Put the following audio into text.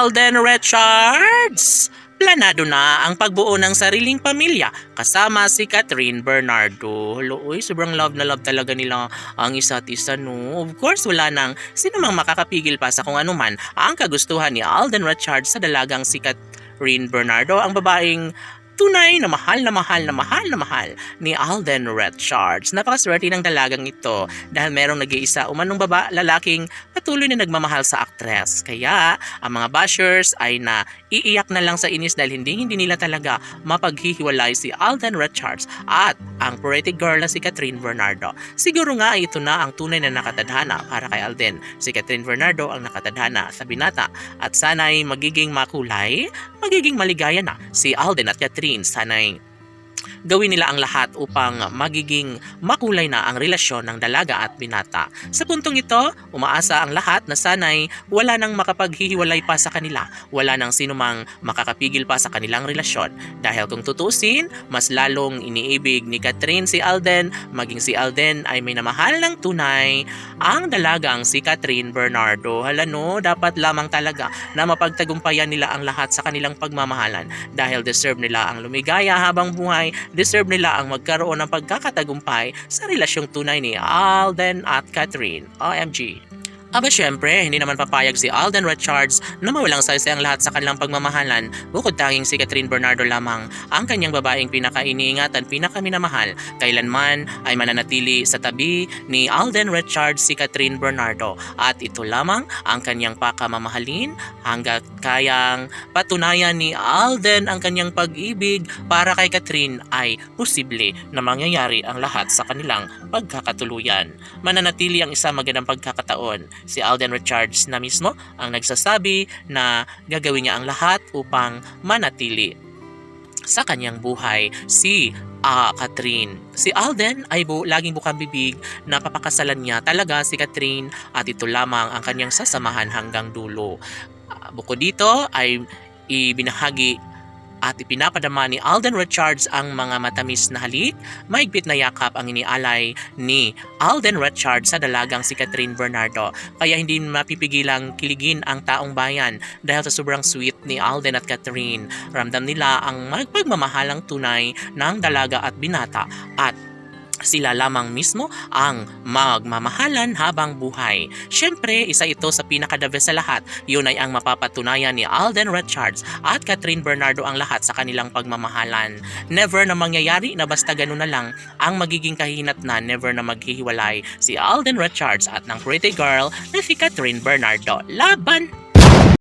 Alden Richards! Planado na ang pagbuo ng sariling pamilya kasama si Catherine Bernardo. Hello, uy, sobrang love na love talaga nila ang isa't isa, no? Of course, wala nang sinumang makakapigil pa sa kung anuman ang kagustuhan ni Alden Richards sa dalagang si Catherine Bernardo, ang babaeng tunay na mahal na mahal na mahal na mahal ni Alden Richards. Napakaswerte ng dalagang ito dahil merong nag-iisa umanong lalaking patuloy na nagmamahal sa aktres. Kaya ang mga bashers ay iiyak na lang sa inis dahil hindi nila talaga mapaghihiwalay si Alden Richards at ang pretty girl na si Catherine Bernardo. Siguro nga ito na ang tunay na nakatadhana para kay Alden. Si Catherine Bernardo ang nakatadhana sa binata at sana'y magiging makulay, magiging maligaya na si Alden at Catherine. Sana'y gawin nila ang lahat upang magiging makulay na ang relasyon ng dalaga at binata. Sa puntong ito, umaasa ang lahat na sana'y wala nang makapaghihiwalay pa sa kanila, wala nang sinumang makakapigil pa sa kanilang relasyon. Dahil kung tutusin, mas lalong iniibig ni Catherine si Alden, maging si Alden ay may namahal ng tunay ang dalagang si Catherine Bernardo. Hala no, dapat lamang talaga na mapagtagumpayan nila ang lahat sa kanilang pagmamahalan dahil deserve nila ang lumigaya habang buhay, deserve nila ang magkaroon ng pagkakatagumpay sa relasyong tunay ni Alden at Catherine. OMG. Aba syempre, hindi naman papayag si Alden Richards na mawalang saysay ang lahat sa kanilang pagmamahalan. Bukod tanging si Catherine Bernardo lamang ang kanyang babaeng pinaka-iniingatan, pinakaminamahal. Kailanman ay mananatili sa tabi ni Alden Richards si Catherine Bernardo. At ito lamang ang kanyang pakamamahalin hanggat kayang patunayan ni Alden ang kanyang pag-ibig para kay Catherine ay posible na mangyayari ang lahat sa kanilang pagkakatuluyan. Mananatili ang isang magandang pagkakataon. Si Alden Richards na mismo ang nagsasabi na gagawin niya ang lahat upang manatili sa kanyang buhay si Catherine. Si Alden ay laging bukang bibig na papakasalan niya talaga si Catherine at ito lamang ang kanyang sasamahan hanggang dulo. Bukod dito ay ibinahagi at ipinapadama ni Alden Richards ang mga matamis na halik, mahigpit na yakap ang inialay ni Alden Richards sa dalagang si Catherine Bernardo. Kaya hindi mapipigilang kiligin ang taong bayan dahil sa sobrang sweet ni Alden at Catherine. Ramdam nila ang pagmamahalang tunay ng dalaga at binata at sila lamang mismo ang magmamahalan habang buhay. Siyempre, isa ito sa pinaka-the best sa lahat. Yun ay ang mapapatunayan ni Alden Richards at Catherine Bernardo ang lahat sa kanilang pagmamahalan. Never na mangyayari na basta ganun na lang ang magiging kahinatnan, never na maghihiwalay si Alden Richards at ng pretty girl na si Catherine Bernardo. Laban!